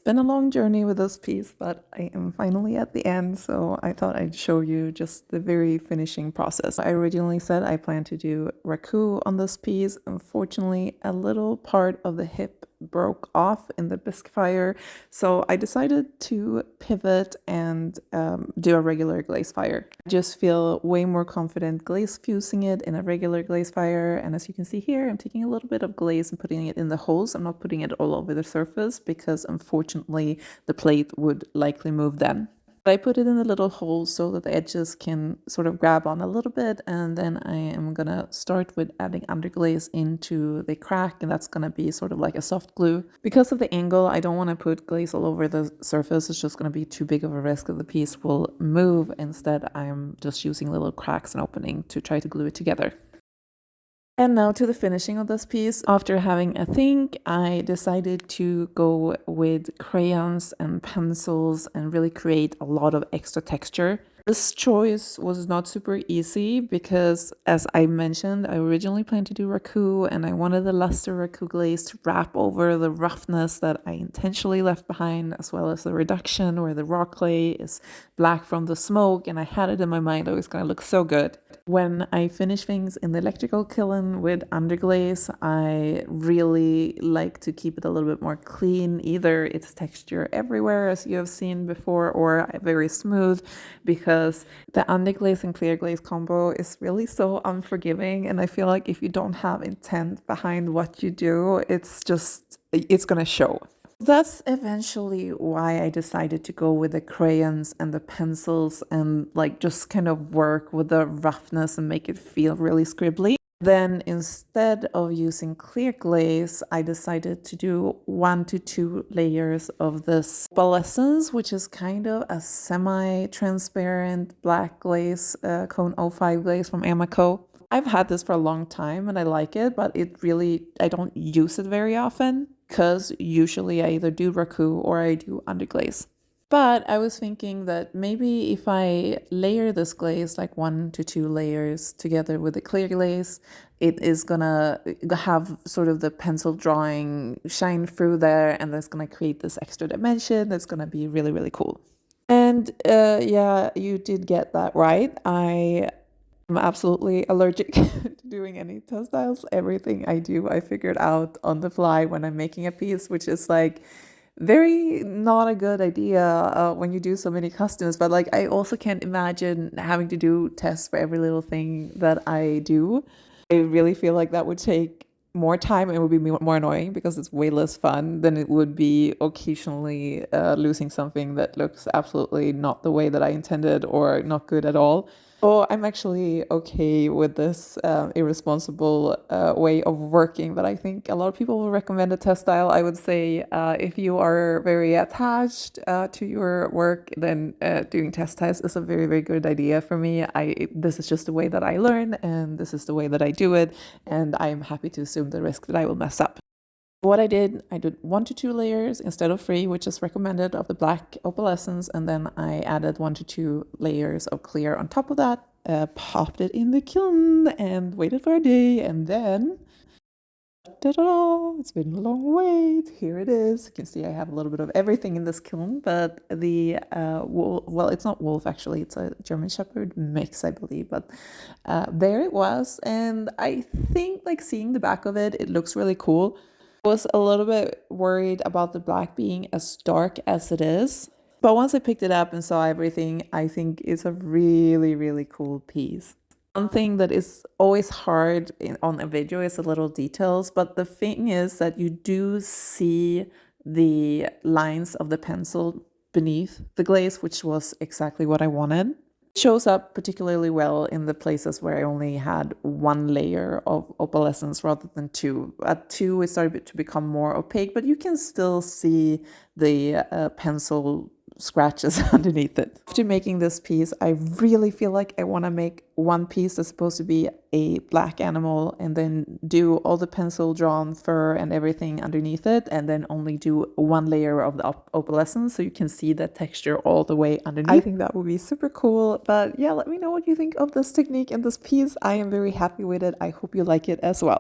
been a long journey with this piece, but I am finally at the end, so I thought I'd show you just the very finishing process. I originally said I plan to do raku on this piece. Unfortunately, a little part of the hip broke off in the bisque fire, so I decided to pivot and do a regular glaze fire. I just feel way more confident glaze fusing it in a regular glaze fire, and as you can see here, I'm taking a little bit of glaze and putting it in the holes. I'm not putting it all over the surface because unfortunately the plate would likely move then. But I put it in the little holes so that the edges can sort of grab on a little bit, and then I am gonna start with adding underglaze into the crack, and that's gonna be sort of like a soft glue. Because of the angle, I don't want to put glaze all over the surface. It's just gonna be too big of a risk that the piece will move. Instead, I'm just using little cracks and opening to try to glue it together. And now to the finishing of this piece. After having a think, I decided to go with crayons and pencils and really create a lot of extra texture. This choice was not super easy because, as I mentioned, I originally planned to do raku, and I wanted the luster raku glaze to wrap over the roughness that I intentionally left behind, as well as the reduction where the raw clay is black from the smoke, and I had it in my mind that it was going to look so good. When I finish things in the electrical kiln with underglaze, I really like to keep it a little bit more clean. Either it's texture everywhere, as you have seen before, or very smooth, because the underglaze and clear glaze combo is really so unforgiving. And I feel like if you don't have intent behind what you do, it's going to show. That's eventually why I decided to go with the crayons and the pencils and like just kind of work with the roughness and make it feel really scribbly. Then instead of using clear glaze, I decided to do 1 to 2 layers of this opalescence, which is kind of a semi-transparent black glaze, Cone 05 glaze from Amaco. I've had this for a long time and I like it, but I don't use it very often because usually I either do raku or I do underglaze. But I was thinking that maybe if I layer this glaze like 1 to 2 layers together with the clear glaze, it is gonna have sort of the pencil drawing shine through there, and that's gonna create this extra dimension that's gonna be really, really cool. And yeah, you did get that right. I'm absolutely allergic to doing any textiles. Everything I do, I figured out on the fly when I'm making a piece, which is like very not a good idea when you do so many customs. But like, I also can't imagine having to do tests for every little thing that I do. I really feel like that would take more time and it would be more annoying because it's way less fun than it would be occasionally losing something that looks absolutely not the way that I intended or not good at all. Oh, I'm actually okay with this irresponsible way of working that I think a lot of people will recommend a test style. I would say if you are very attached to your work, then doing test styles is a very, very good idea for me. This is just the way that I learn, and this is the way that I do it, and I am happy to assume the risk that I will mess up. What I did 1 to 2 layers instead of 3, which is recommended, of the black opalescence, and then I added 1 to 2 layers of clear on top of that, popped it in the kiln and waited for a day, and then ta-da! It's been a long wait. Here it is. You can see I have a little bit of everything in this kiln, but the well, it's not wolf actually, it's a German Shepherd mix, I believe, but there it was, and I think like seeing the back of it, it looks really cool. I was a little bit worried about the black being as dark as it is, but once I picked it up and saw everything, I think it's a really, really cool piece. One thing that is always hard on a video is the little details, but the thing is that you do see the lines of the pencil beneath the glaze, which was exactly what I wanted. Shows up particularly well in the places where I only had 1 layer of opalescence rather than 2. At 2, it started to become more opaque, but you can still see the pencil scratches underneath it. After making this piece, I really feel like I want to make one piece that's supposed to be a black animal and then do all the pencil drawn fur and everything underneath it, and then only do 1 layer of the opalescence so you can see the texture all the way underneath. I think that would be super cool. But yeah, let me know what you think of this technique and this piece. I am very happy with it. I hope you like it as well.